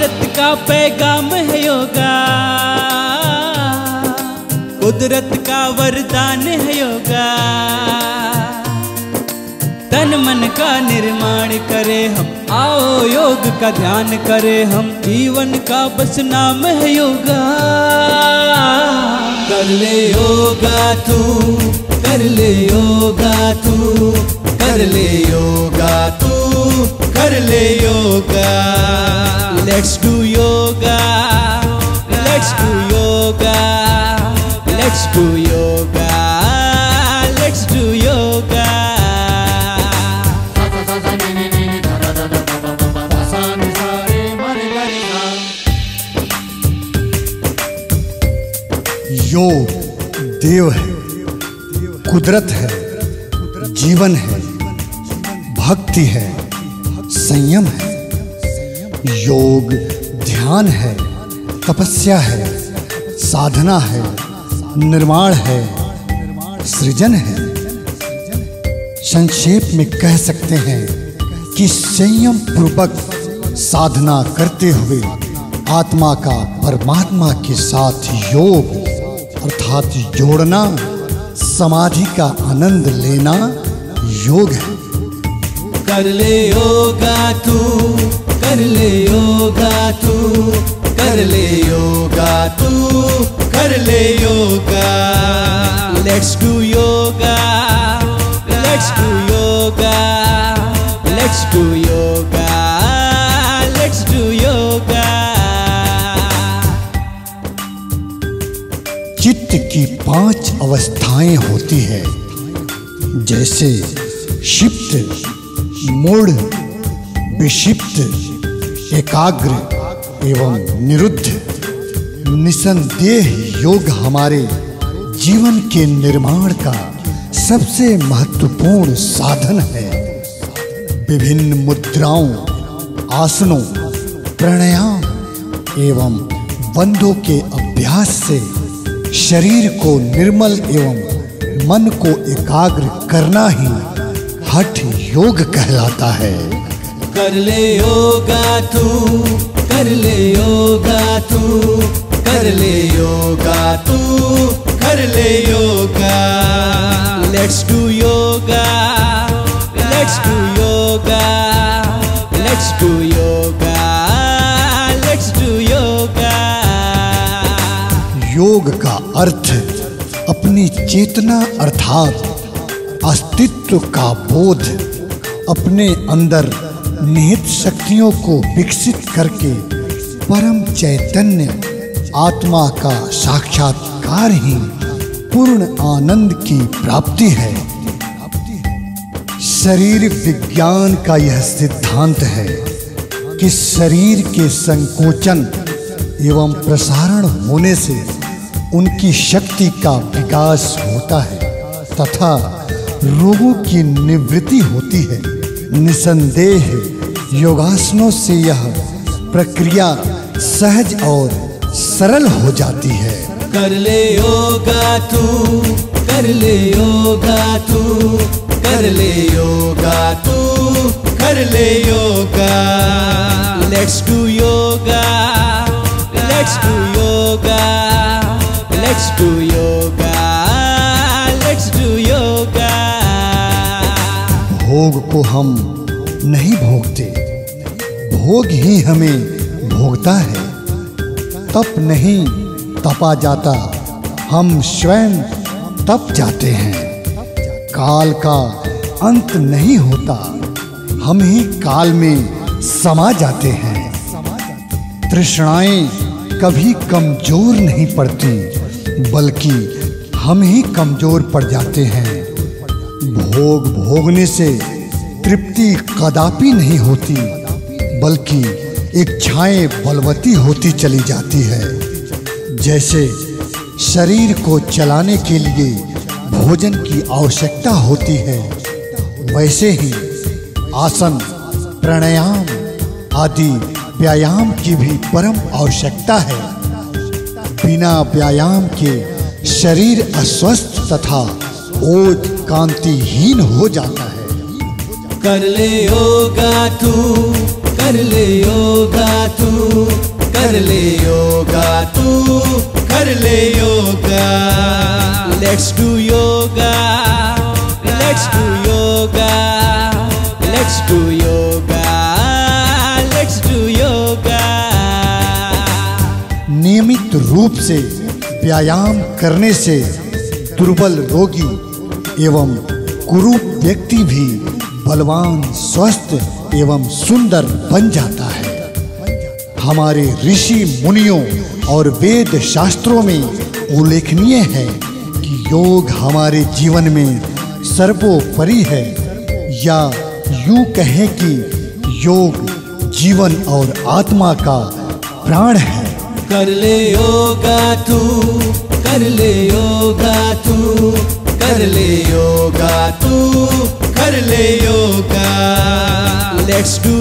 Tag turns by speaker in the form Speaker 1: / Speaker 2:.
Speaker 1: भारत का पैगाम है योगा, कुदरत का वरदान है योगा। तन मन का निर्माण करे हम, आओ योग का ध्यान करे हम। जीवन का बस नाम है योगा। कर ले योगा तू, कर ले योगा तू, कर ले योगा तू, कर ले yoga. Let's do yoga, let's do yoga, let's do yoga, let's do yoga.
Speaker 2: योग देव है, कुदरत है, जीवन है, भक्ति है, संयम है। योग ध्यान है, तपस्या है, साधना है, निर्माण है, सृजन है। संक्षेप में कह सकते हैं कि संयम पूर्वक साधना करते हुए आत्मा का परमात्मा के साथ योग अर्थात जोड़ना, समाधि का आनंद लेना योग है।
Speaker 1: कर ले योगा तू, कर ले योगा तू, कर ले योगा तू, कर ले yoga. Let's do yoga, let's do yoga, let's do yoga, let's do yoga.
Speaker 2: चित्त की 5 अवस्थाएं होती है, जैसे क्षिप्त, मूढ़, विक्षिप्त, एकाग्र एवं निरुद्ध। निसंदेह योग हमारे जीवन के निर्माण का सबसे महत्वपूर्ण साधन है। विभिन्न मुद्राओं, आसनों, प्राणायाम एवं बंधों के अभ्यास से शरीर को निर्मल एवं मन को एकाग्र करना ही हठ योग कहलाता है।
Speaker 1: कर ले योगा तू, कर ले योगा तू, कर ले योगा तू, कर ले yoga. Let's do yoga, let's do yoga, let's do yoga, let's do yoga.
Speaker 2: योग का अर्थ अपनी चेतना अर्थात अस्तित्व का बोध, अपने अंदर निहित शक्तियों को विकसित करके परम चैतन्य आत्मा का साक्षात्कार ही पूर्ण आनंद की प्राप्ति है। शरीर विज्ञान का यह सिद्धांत है कि शरीर के संकोचन एवं प्रसारण होने से उनकी शक्ति का विकास होता है तथा रोगों की निवृत्ति होती है। निसंदेह योगासनों से यह प्रक्रिया सहज और सरल हो जाती है।
Speaker 1: कर ले योगा तू, कर ले योगा तू, कर ले योगा तू, कर ले yoga. Let's do yoga, let's do yoga, let's do yoga, let's do yoga.
Speaker 2: भोग को हम नहीं भोगते, भोग ही हमें भोगता है। तप नहीं तपा जाता, हम स्वयं तप जाते हैं। काल का अंत नहीं होता, हम ही काल में समा जाते हैं। तृष्णाएं कभी कमजोर नहीं पड़ती, बल्कि हम ही कमजोर पड़ जाते हैं। भोग भोगने से तृप्ति कदापि नहीं होती, बल्कि इच्छाएं बलवती होती चली जाती है। जैसे शरीर को चलाने के लिए भोजन की आवश्यकता होती है, वैसे ही आसन, प्राणायाम आदि व्यायाम की भी परम आवश्यकता है। बिना व्यायाम के शरीर अस्वस्थ तथा ओज कांतिहीन हो जाता है।
Speaker 1: कर ले योगा तू, कर ले योगा तू, कर ले योगा तू, कर ले yoga. Let's do yoga, let's do yoga, let's do yoga, let's do yoga.
Speaker 2: नियमित रूप से व्यायाम करने से दुर्बल रोगी एवं कुरूप व्यक्ति भी बलवान, स्वस्थ एवं सुंदर बन जाता है। हमारे ऋषि मुनियों और वेद शास्त्रों में उल्लेखनीय है कि योग हमारे जीवन में सर्वोपरि है, या यूं कहें कि योग जीवन और आत्मा का प्राण है।
Speaker 1: कर ले योगा तू, कर ले योगा तू, कर ले योगा तू, कर ले योगा। Let's do